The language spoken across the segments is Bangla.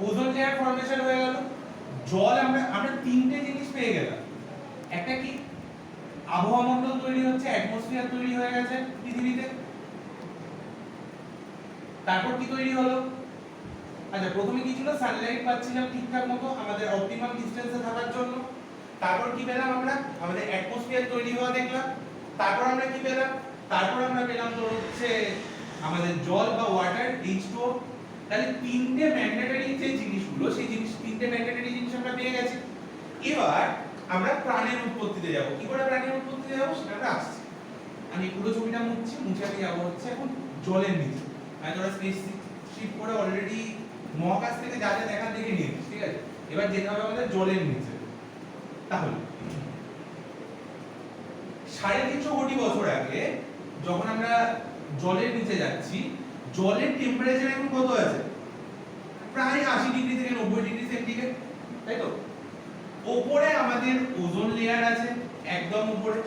ওজোন লেয়ার ফর্মেশন হয়ে গেল। জল আমরা তিনটে জিনিস পেয়ে গেলাম। একটা কি, আবহাওয়া মণ্ডল তৈরি হচ্ছে, অ্যাটমসফিয়ার তৈরি হয়ে গেছে পৃথিবীতে। তারপর কি তৈরি হলো? আচ্ছা, প্রথমে কি ছিল? সানলাইট পাচ্ছিলাম ঠিকঠাক মতো আমাদের অপটিমাম ডিসটেন্সে থাকার জন্য। তারপর কি পেলাম আমরা? আমাদের অ্যাটমসফিয়ার তৈরি হওয়া দেখলাম। তারপর আমরা কি পেলাম? তারপর আমরা পেলাম তো হচ্ছে আমাদের জল বা ওয়াটার, H2O। তাহলে তিনটে ম্যান্ডেটরি যে জিনিসগুলো, সেই তিনটে ম্যান্ডেটরি জিনিস আমরা পেয়ে গেছি। এবার আমরা প্রাণের উৎপত্তিতে যাব। কি করে প্রাণের উৎপত্তিতে যাব সেটা আমরা আসছি। আমি পুরো ছবিটা মুছে আমি যাব হচ্ছে এখন জলের নিচে। আমি তোরা স্পেসশিপ করে অলরেডি মহাকাশ থেকে যা যা দেখা দেখে নিয়েছিস, ঠিক আছে? এবার যেতে হবে আমাদের জলের নিচে। তাহলে 350 কোটি বছর আগে যখন আমরা জলের নিচে যাচ্ছি, জলের টেম্পারেচার এখন কত আছে? প্রায় 80 ডিগ্রি থেকে 90 ডিগ্রি সেন্টিগ্রেড, তাই তো? উপরে আমাদের ওজোন লেয়ার আছে, একদম উপরে।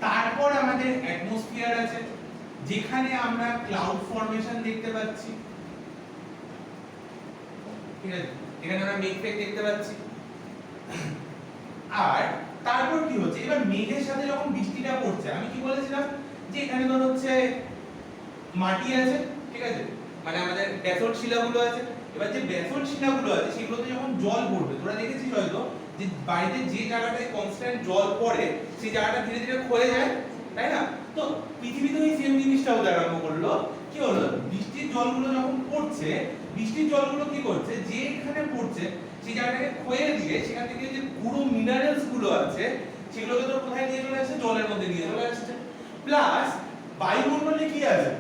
তারপর আমাদের অ্যাটমসফিয়ার আছে, যেখানে আমরা ক্লাউড ফর্মেশন দেখতে পাচ্ছি, ঠিক আছে? এখানে আমরা মেঘ দেখতে পাচ্ছি। আর তারপর কি হচ্ছে? এবার মেঘের সাথে যখন বৃষ্টিটা পড়ছে, আমি কি বলেছিলাম যে এখানে ধর হচ্ছে মাটি আছে, ঠিক আছে? মানে আমাদের ব্যাসল্ট শিলাগুলো আছে। এবার যে ব্যাসল্ট শিলাগুলো আছে সেগুলোতে যখন জল পড়বে, তোরা দেখেছিস হয়তো যে বাইরে যে জায়গাটায় কনস্ট্যান্ট জল পড়ে সেই জায়গাটা ধীরে ধীরে ক্ষয়ে যায়, তাই না? তো পৃথিবীতে ওই সেম জিনিসটা হতে আরম্ভ করলো। কি হলো? বৃষ্টির জলগুলো যখন পড়ছে, বৃষ্টির জলগুলো কি করছে? যে এখানে পড়ছে সেই জায়গাটাকে ক্ষয়ে দিয়ে সেখান থেকে যে পুরো মিনারেলস গুলো আছে সেগুলোকে তো কোথায় নিয়ে চলে আসছে? জলের মধ্যে নিয়ে চলে আসছে। প্লাস বায়ুমণ্ডলে কি আছে?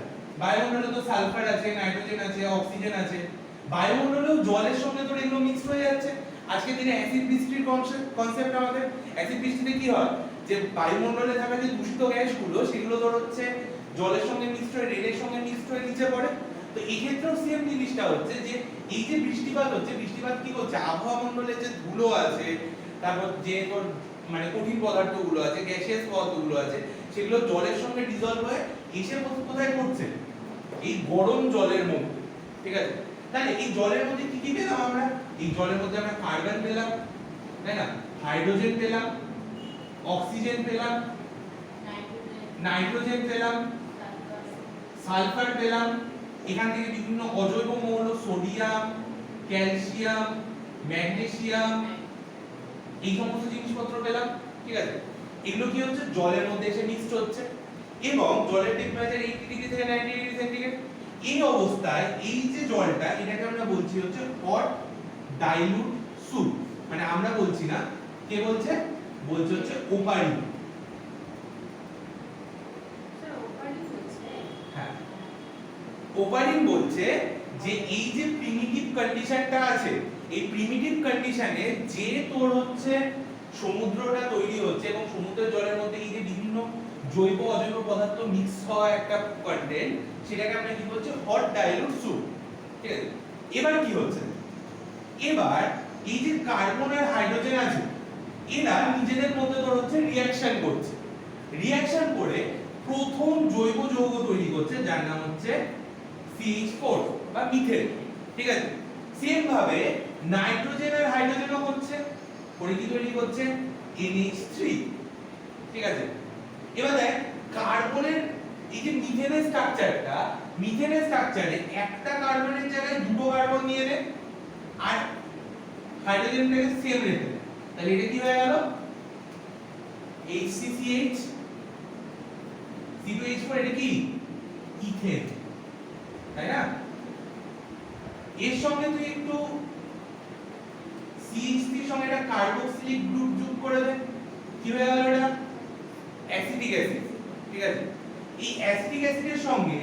বায়ুমণ্ডলে তো সালফার আছে, নাইট্রোজেন আছে, অক্সিজেন আছে। বায়ুমণ্ডলেও জলের সঙ্গে তো এগুলো মিক্স হয়ে যাচ্ছে। আজকে দিনে অ্যাসিড বৃষ্টির কনসেপ্ট আমাদের। অ্যাসিড বৃষ্টিতে কি হয়? যে বায়ুমণ্ডলে থাকা যে দূষিত গ্যাসগুলো সেগুলো ধর হচ্ছে জলের সঙ্গে মিক্সড হয়ে, রেলের সঙ্গে মিক্সড হয়ে নিচে পড়ে। তো এই ক্ষেত্রেও সেম জিনিসটা হচ্ছে যে এই যে বৃষ্টিপাত হচ্ছে, বৃষ্টিপাত কি করছে? আবহাওয়া মণ্ডলে যে ধুলো আছে, তারপর যে তোর মানে কঠিন পদার্থগুলো আছে, গ্যাসিয়াস পদার্থগুলো আছে, সেগুলো জলের সঙ্গে ডিসলভ হয়ে এসে কোথায় পড়ছে? এই গরম জলের মধ্যে, ঠিক আছে? তাহলে এই জলের মধ্যে কি কি পেলাম আমরা? এই জলের মধ্যে আমরা কার্বন পেলাম, তাই না? হাইড্রোজেন পেলাম, অক্সিজেন পেলাম, নাইট্রোজেন পেলাম, সালফার পেলাম। এখান থেকে বিভিন্ন অজৈব মৌল, সোডিয়াম, ক্যালসিয়াম, ম্যাগনেসিয়াম, এই সমস্ত জিনিসপত্র পেলাম, ঠিক আছে? এগুলো কি হচ্ছে? জলের মধ্যে এসে মিক্সড হচ্ছে এবং জলের টেম্পারেচার 80 ডিগ্রি থেকে 90 ডিগ্রি সেন্টিগ্রেড। এই অবস্থায় এই যে জলটা, এটাকে আমরা বলছি হচ্ছে হট ডাইলুট স্যুপ। মানে আমরা বলছি না, কে বলছে? বলছে হচ্ছে ওপারিন। হ্যাঁ, ওপারিন বলছে যে এই যে প্রিমিটিভ কন্ডিশনটা আছে, এই প্রিমিটিভ কন্ডিশনে যে তোর হচ্ছে সমুদ্রটা তৈরি হচ্ছে এবং সমুদ্রের জলের মধ্যে এই যে বিভিন্ন জৈব অজৈব পদার্থ মিক্স হওয়া একটা কন্টেন্ট, সেটাকে আমরা কি বলছি? হট ডাইলুট স্যুপ, ঠিক আছে? এবার কি হচ্ছে? এবার এই যে কার্বন আর হাইড্রোজেন আছে, এরা নিজেদের মধ্যে তোর হচ্ছে রিঅ্যাকশন করছে। রিঅ্যাকশন করে প্রথম জৈব যৌগ তৈরি করছে, যার নাম হচ্ছে CH4 বা মিথেন, ঠিক আছে? সেম ভাবে নাইট্রোজেন আর হাইড্রোজেনও করছে, করে কি তৈরি করছে? NH3, ঠিক আছে? এবার দেখ কার্বনের এই যে মিথেনের স্ট্রাকচারটা, মিথেনের স্ট্রাকচারে একটা কার্বনের জায়গায় দুটো কার্বন নিয়ে নে আর হাইড্রোজেনটাকে সেম রেখে দে। তাহলে এটা কি হয়ে গেল? HCCH C2H4, এটা কি? ইথেন, তাই না? এর সঙ্গে তুই একটু CH3 এর সঙ্গে একটা কার্বক্সিলিক গ্রুপ যোগ করে দে, কি হয়ে গেল? এটা অ্যাসিটিক অ্যাসিড, ঠিক আছে? এই অ্যাসিটিক অ্যাসিডের সঙ্গে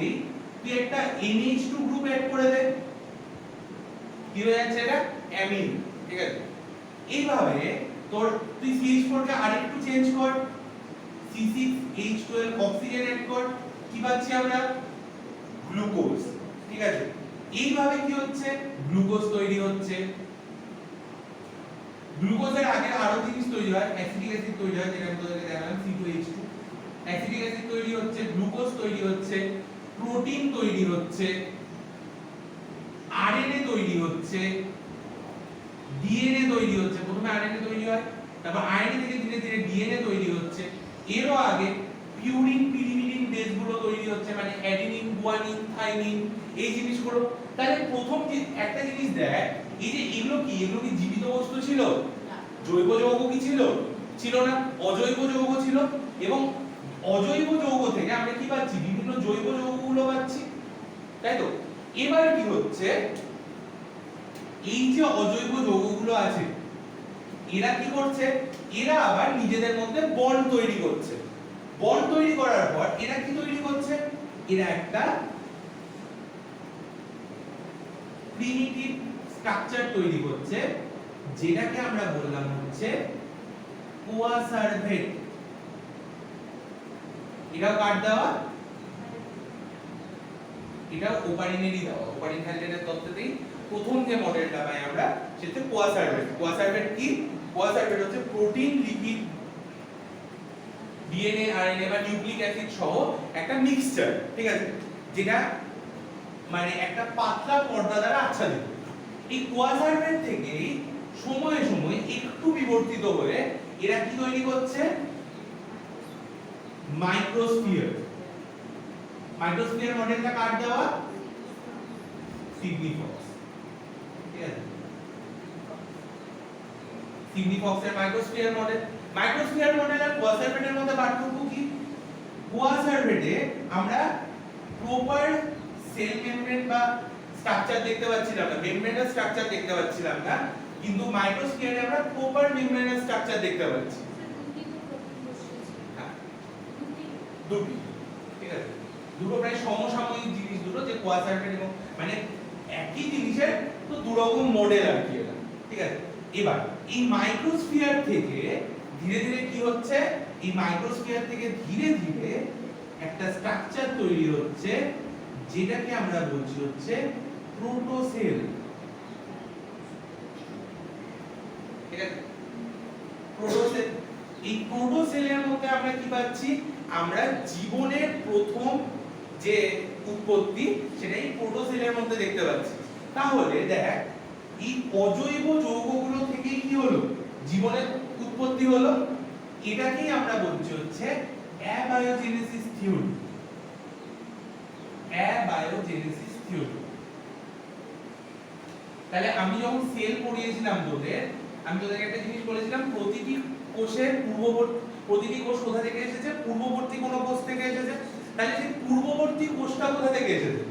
তুই একটা NH2 গ্রুপ অ্যাড করে দে, কি হয়ে যাচ্ছে? এটা অ্যামিন, ঠিক আছে? এইভাবে তোর তুই CH4 কে আরেকটু চেঞ্জ কর, C6H12 অক্সিজেন অ্যাড কর, কি পাচ্ছি আমরা? গ্লুকোজ, ঠিক আছে? এইভাবে কি হচ্ছে? গ্লুকোজ তৈরি হচ্ছে। গ্লুকোজের আগে আরো জিনিস তৈরি হয়, অ্যাসিটিক অ্যাসিড তৈরি হয়, যেটা আমি তোদেরকে দেখালাম, C2H2। অ্যাসিটিক অ্যাসিড তৈরি হচ্ছে, গ্লুকোজ তৈরি হচ্ছে, প্রোটিন তৈরি হচ্ছে, আরএনএ তৈরি হচ্ছে, ডিএনএ তৈরি হচ্ছে। প্রথমে আরএনএ তৈরি হয়, তারপর আরএনএ থেকে ধীরে ধীরে ডিএনএ তৈরি হচ্ছে। এরও আগে পিউরিন পিরিমিডিন বেসগুলো তৈরি হচ্ছে, মানে অ্যাডিনিন, গুয়ানিন, থাইমিন, এই জিনিসগুলো। তাহলে প্রথম যে একটা জিনিস দেখ, এই যে এগুলো কি জীবিত বস্তু ছিল? জৈব যৌগ কি ছিল? ছিল না, অজৈব যৌগ ছিল। এবং অজৈব যৌগ থেকে আমরা কি পাচ্ছি? বিভিন্ন জৈব যৌগগুলো পাচ্ছি, তাই তো? এবার কি হচ্ছে, এই যে অজৈব যৌগগুলো আছে, এরা কি করছে? এরা আবার নিজেদের মধ্যে বন্ড তৈরি করছে। বন্ড তৈরি করার পর এরা কি তৈরি করছে? এরা একটা প্রিমিটিভ স্ট্রাকচার তৈরি করছে, যেটাকে আমরা বললাম হচ্ছে কোয়াসার্ভেট। এটাও কাট দেওয়া, এটাও ওপারিনেরই দেওয়া। ওপারিন হ্যালডেনের তত্ত্বতেই প্রথম যে মডেলটা পাই আমরা, সেটা কোয়াসার্ভেট। কোয়াসার্ভেট কি? কোয়াসার্ভেট হচ্ছে প্রোটিন, লিপিড, ডিএনএ, আরএনএ বা নিউক্লিক অ্যাসিড সহ একটা মিক্সচার, ঠিক আছে, যেটা মানে একটা পাতলা পর্দা দ্বারা আচ্ছাদিত। এই কোয়াসার্ভেট থেকেই সময়ে সময়ে একটু বিবর্তিত হয়ে এরা কি তৈরি করছে? মাইক্রোস্ফিয়ার। মাইক্রোস্ফিয়ার মডেলটা কাট দেওয়া, সিডনি ফক্স, ঠিক আছে? সিডনি ফক্সের মাইক্রোস্ফিয়ার মডেল। মাইক্রোস্ফিয়ার মডেল আর কোয়াসার্ভেটের মধ্যে পার্থক্য কি? কোয়াসার্ভেটে আমরা প্রপার সেল মেমব্রেন বা স্ট্রাকচার দেখতে পাচ্ছিলাম না, মেমব্রেনের স্ট্রাকচার দেখতে পাচ্ছিলাম না, কিন্তু মাইক্রোস্ফিয়ারে আমরা প্রপার মেমব্রেনের স্ট্রাকচার দেখতে পাচ্ছি। দুটি, ঠিক আছে, দুটো প্রায় সমসাময়িক জিনিস, দুটো যে কোয়াসার্ভেট এবং মানে একই জিনিসের তো দু রকম মডেল আর কি এটা, ঠিক আছে? এবার এই মাইক্রোস্ফিয়ার থেকে ধীরে ধীরে কি হচ্ছে? এই মাইক্রোস্ফিয়ার থেকে ধীরে ধীরে একটা স্ট্রাকচার তৈরি হচ্ছে, যেটাকে আমরা বলছি হচ্ছে প্রোটোসেল, ঠিক আছে? প্রোটোসেল। এই প্রোটোসেলের মধ্যে আমরা কি পাচ্ছি? আমরা জীবনের প্রথম যে উৎপত্তি, সেটাই প্রোটোসেলের মধ্যে দেখতে পাচ্ছি। তাহলে দেখ, এই অজৈব যৌগগুলো থেকে কি হলো? জীবনের উৎপত্তি হলো। এটাকেই আমরা বলছি হচ্ছে অ্যাবায়োজেনেসিস থিওরি। অ্যাবায়োজেনেসিস থিওরি। তাহলে আমি যখন সেল পড়িয়েছিলাম তোদের, আমি তোদেরকে একটা জিনিস বলেছিলাম, প্রতিটি কোষের প্রতিটি কোষ কোথা থেকে এসেছে? পূর্ববর্তী কোন কোষ থেকে এসেছে। তাহলে সেই পূর্ববর্তী কোষটা কোথা থেকে এসেছে?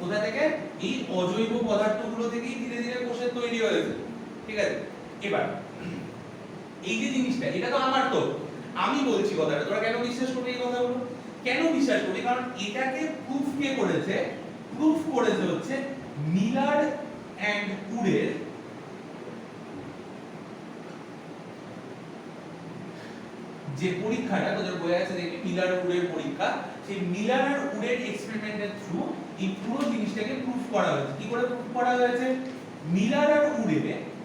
কোথা থেকে? এই অজৈব পদার্থগুলো থেকেই ধীরে ধীরে কোষের তৈরি হয়েছে, ঠিক আছে? এবার এই যে জিনিসটা, এটা তো আমার তো আমি বলছি কথাটা, তোরা কেন বিশ্বাস করবি এই কথাগুলো? কেন বিশ্বাস করবি? কারণ এটাকে প্রুফ কে করেছে? প্রুফ করেছে হচ্ছে মিলার এন্ড উডের যে পরীক্ষাটা তোদের বইয়ে আছে, দেখবি মিলার উডের পরীক্ষা। সেই মিলার আর উডের এক্সপেরিমেন্টের থ্রু এই পুরো জিনিসটাকে প্রুফ করা হয়েছে। কি করে প্রুফ করা হয়েছে? মিলার আর উডে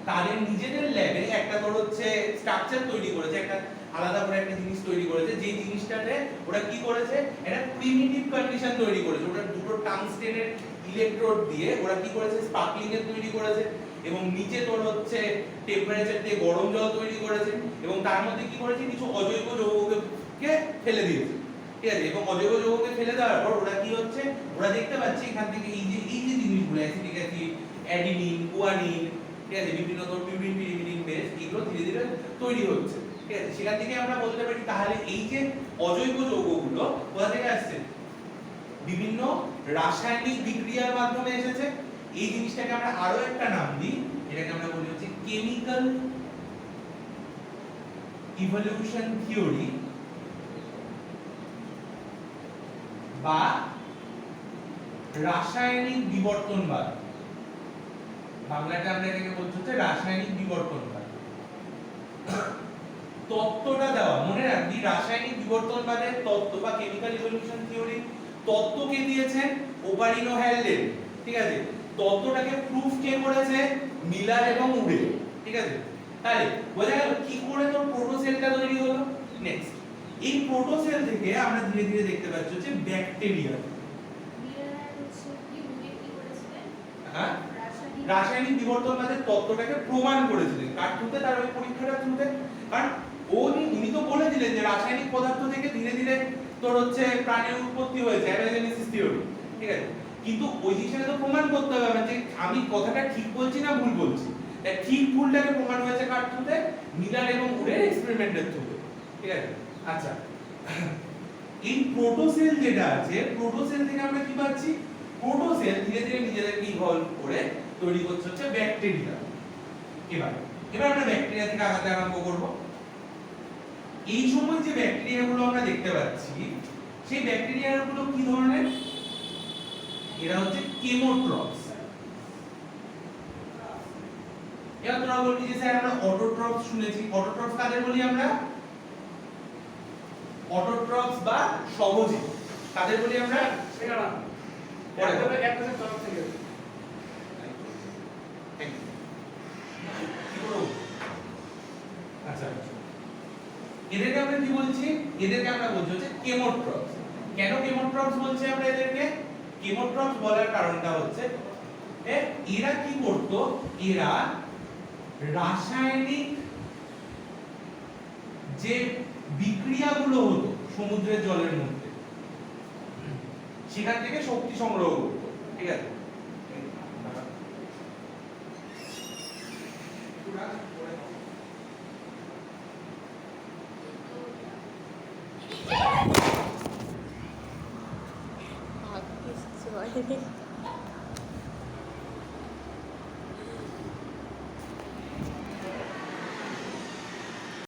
তাদের নিজেদের ল্যাবে একটা তোর হচ্ছে স্ট্রাকচার তৈরি করেছে, একটা আলাদা করে একটা জিনিস তৈরি করেছে, যে জিনিসটাতে ওরা কি করেছে? একটা প্রিমিটিভ কন্ডিশন তৈরি করেছে। ওরা দুটো টাংস্টেনের ইলেকট্রোড দিয়ে ওরা কি করেছে? স্পার্কলিং এর তৈরি করেছে, এবং নিচে তোর হচ্ছে টেম্পারেচার দিয়ে গরম জল তৈরি করেছে, এবং তার মধ্যে কি করেছে? কিছু অজৈব যৌগকে ফেলে দিয়েছে, ঠিক আছে? এবং অজৈব যৌগকে ফেলে দেওয়ার পর ওরা কি হচ্ছে? ওরা দেখতে পাচ্ছে এখান থেকে এই যে জিনিসগুলো, অ্যাসিটিক অ্যাসিড, অ্যাডিনিন, গুয়ানিন, ঠিক আছে, বিভিন্ন তোর পিউরিন পিরিমিডিন বেস, এগুলো ধীরে ধীরে তৈরি হচ্ছে, ঠিক আছে? সেখান থেকে আমরা বলতে পারি তাহলে এই যে অজৈব যৌগগুলো কোথা থেকে আসছে? বিভিন্ন রাসায়নিক বিক্রিয়ার মাধ্যমে এসেছে। এই জিনিসটাকে আমরা আরো একটা নাম দিই, এটাকে আমরা বলি হচ্ছে কেমিক্যাল ইভলিউশন থিওরি বা রাসায়নিক বিবর্তনবাদ। বাংলাটা আমরা এটাকে বলছি হচ্ছে রাসায়নিক বিবর্তনবাদ। তত্ত্বটা দেওয়া মনে রাখবি, রাসায়নিক বিবর্তনবাদের তত্ত্ব বা কেমিক্যাল ইভলিউশন থিওরি তত্ত্ব কে দিয়েছেন? ওপারিনো হ্যালডেন, ঠিক আছে? তত্ত্বটাকে প্রুফ কে করেছে? মিলার এবং উডে, ঠিক আছে? তাহলে বোঝা গেল কি করে তোর প্রোটোসেলটা তৈরি হলো। নেক্সট, এই প্রোটোসেল থেকে আমরা ধীরে ধীরে দেখতে পাচ্ছি হচ্ছে ব্যাকটেরিয়া। হ্যাঁ রাসায়নিক বিবর্তনবাদের তত্ত্বটাকে প্রমাণ করেছিলেন কার থ্রুতে? তার ওই পরীক্ষাটার থ্রুতে। কারণ উনি তো বলে দিলেন যে রাসায়নিক পদার্থ থেকে ধীরে ধীরে তোর হচ্ছে প্রাণের উৎপত্তি হয়েছে, অ্যাবায়োজেনেসিস থিওরি, ঠিক আছে? কিন্তু ওই জিনিসটা তো প্রমাণ করতে হবে যে আমি কথাটা ঠিক বলছি না ভুল বলছি। তাই ঠিক ভুলটাকে প্রমাণ হয়েছে কার থ্রুতে? মিলার এবং উডের এক্সপেরিমেন্টের থ্রুতে, ঠিক আছে? আচ্ছা, এই প্রোটোসেল যেটা আছে, প্রোটোসেল থেকে আমরা কি পাচ্ছি? প্রোটোসেল ধীরে ধীরে নিজেদেরকে ইভলভ করে তৈরি করছে হচ্ছে ব্যাকটেরিয়া। এবার আমরা ব্যাকটেরিয়া থেকে আগাতে আরম্ভ করব। এই সময় যে ব্যাকটেরিয়াগুলো আমরা দেখতে পাচ্ছি, সেই ব্যাকটেরিয়াগুলো কি ধরনের? এরা হচ্ছে কেমোট্রপস। এবার তোরা বলবি যে স্যার আমরা অটোট্রপস শুনেছি, অটোট্রপস কাদের বলি আমরা? অটোট্রপস বা সহজীব কাদের বলি আমরা? সেটা না একটা তরফ থেকে আচ্ছা, এদেরকে আমরা কি বলছি? এদেরকে আমরা বলছি হচ্ছে কেমোট্রপস। কেন কেমোট্রপস বলছি আমরা এদেরকে? কেমোট্রপস বলার কারণটা হচ্ছে এরা কি করত? এরা রাসায়নিক যে বিক্রিয়াগুলো হতো সমুদ্রের জলের মধ্যে, সেখান থেকে শক্তি সংগ্রহ করত, ঠিক আছে? Sorry.